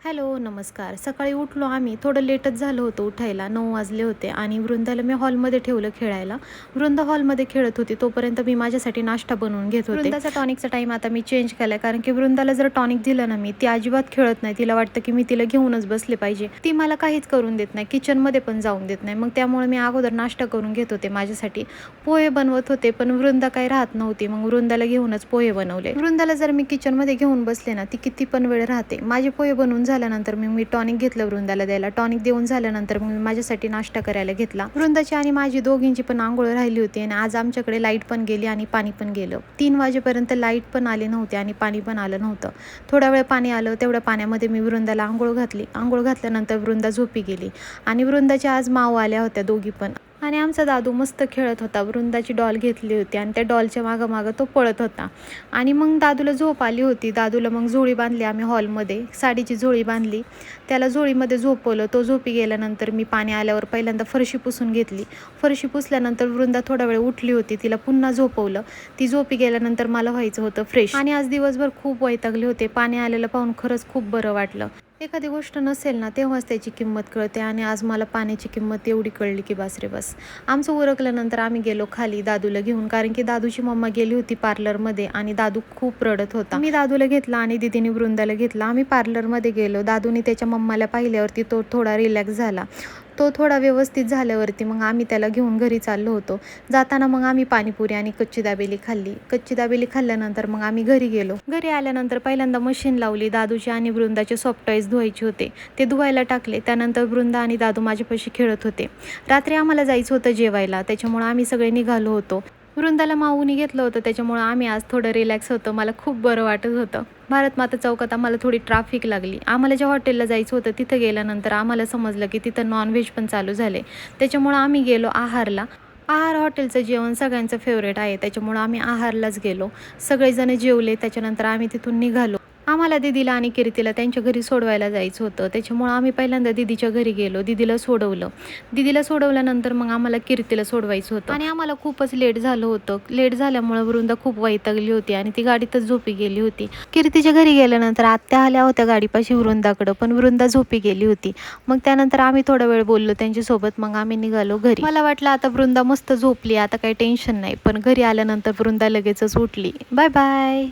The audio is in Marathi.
हॅलो, नमस्कार. सकाळी उठलो आम्ही. थोडं लेटच झालं होतं उठायला. 9 वाजले होते आणि वृंदाला मी हॉलमध्ये ठेवलं खेळायला. वृंदा हॉलमध्ये खेळत होती. तोपर्यंत मी माझ्यासाठी नाश्ता बनवून घेत होते. वृंदाचा टॉनिकचा टाईम आता मी चेंज केला कारण की वृंदाला जर टॉनिक दिलं ना मी, ती अजिबात खेळत नाही. तिला वाटतं की मी तिला घेऊनच बसले पाहिजे. ती मला काहीच करून देत नाही. किचनमध्ये पण जाऊन देत नाही. मग त्यामुळे मी अगोदर नाश्ता करून घेत होते माझ्यासाठी. पोहे बनवत होते, पण वृंदा काही राहत नव्हती. मग वृंदाला घेऊनच पोहे बनवले. वृंदाला जर मी किचनमध्ये घेऊन बसले ना, ती किती पण वेळ राहते. माझे पोहे बनवून झाल्यानंतर मी टॉनिक घेतलं वृंदाला द्यायला. टॉनिक देऊन झाल्यानंतर मी माझ्यासाठी नाश्ता करायला घेतला. वृंदाची आणि माझी दोघींची पण आंघोळ राहिली होती आणि आज आमच्याकडे लाईट पण गेली आणि पाणी पण गेलं. 3 वाजेपर्यंत लाईट पण आली नव्हती आणि पाणी पण आलं नव्हतं. थोडा वेळ पाणी आलं, तेवढ्या पाण्यामध्ये मी वृंदाला आंघोळ घातली. आंघोळ घातल्यानंतर वृंदा झोपी गेली आणि वृंदाच्या आज माऊ आल्या होत्या दोघी पण. आणि आमचा दादू मस्त खेळत होता. वृंदाची डॉल घेतली होती आणि त्या डॉलच्या मागं तो पळत होता. आणि मग दादूला झोप आली होती. दादूला मग झोळी बांधली आम्ही हॉलमध्ये. साडीची झोळी बांधली. त्याला झोळीमध्ये झोपवलं. तो झोपी गेल्यानंतर मी पाणी आल्यावर पहिल्यांदा फरशी पुसून घेतली. फरशी पुसल्यानंतर वृंदा थोडा वेळ उठली होती. तिला पुन्हा झोपवलं. ती झोपी गेल्यानंतर मला व्हायचं होतं फ्रेश. आणि आज दिवसभर खूप वैतागले होते. पाणी आलेलं पाहून खरंच खूप बरं वाटलं. एखादी गोष्ट नसेल ना, तेव्हाच त्याची किंमत कळते आणि आज मला पाण्याची किंमत एवढी कळली की बस रे बस. आमचं उरकल्यानंतर आम्ही गेलो खाली दादूला घेऊन, कारण की दादूची मम्मा गेली होती पार्लरमध्ये आणि दादू खूप रडत होता. मी दादूला घेतला आणि दीदीने वृंदाला घेतला. आम्ही पार्लरमध्ये गेलो. दादूने त्याच्या मम्माला पाहिल्यावरती तो थोडा रिलॅक्स झाला. तो थोडा व्यवस्थित झाल्यावरती मग आम्ही त्याला घेऊन घरी चाललो होतो. जाताना मग आम्ही पाणीपुरी आणि कच्ची दाबेली खाल्ली. कच्ची दाबेली खाल्ल्यानंतर मग आम्ही घरी गेलो. घरी आल्यानंतर पहिल्यांदा मशीन लावली. दादूचे आणि वृंदाचे सॉफ्ट टॉयज धुवायचे होते, ते धुवायला टाकले. त्यानंतर वृंदा आणि दादू माझ्यापाशी खेळत होते. रात्री आम्हाला जायचं होतं जेवायला, त्याच्यामुळे आम्ही सगळे निघालो होतो. वृंदाला माऊनी घेतलं होतं, त्याच्यामुळं आम्ही आज थोडं रिलॅक्स होतं. मला खूप बरं वाटत होतं. भारत माता चौकात आम्हाला थोडी ट्रॅफिक लागली. आम्हाला ज्या हॉटेलला जायचं होतं तिथं गेल्यानंतर आम्हाला समजलं की तिथं नॉनव्हेज पण चालू झाले. त्याच्यामुळं आम्ही गेलो आहारला. आहार हॉटेलचं जेवण सगळ्यांचं फेवरेट आहे, त्याच्यामुळं आम्ही आहारलाच गेलो. सगळेजण जेवले. त्याच्यानंतर आम्ही तिथून निघालो. आम्हाला दीदीला आणि कीर्तीला त्यांच्या घरी सोडवायला जायचं होतं, त्याच्यामुळं आम्ही पहिल्यांदा दीदीच्या घरी गेलो. दीदीला सोडवलं. दीदीला सोडवल्यानंतर मग आम्हाला कीर्तीला सोडवायचं होतं आणि आम्हाला खूपच लेट झालं होतं. लेट झाल्यामुळं वृंदा खूप वैतागली होती आणि ती गाडीतच झोपी गेली होती. कीर्तीच्या घरी गेल्यानंतर आत्या आल्या होत्या गाडीपाशी वृंदाकडं, पण वृंदा झोपी गेली होती. मग त्यानंतर आम्ही थोडा वेळ बोललो त्यांच्यासोबत. मग आम्ही निघालो घरी. मला वाटलं आता वृंदा मस्त झोपली, आता काही टेन्शन नाही, पण घरी आल्यानंतर वृंदा लगेचच उठली. Bye bye.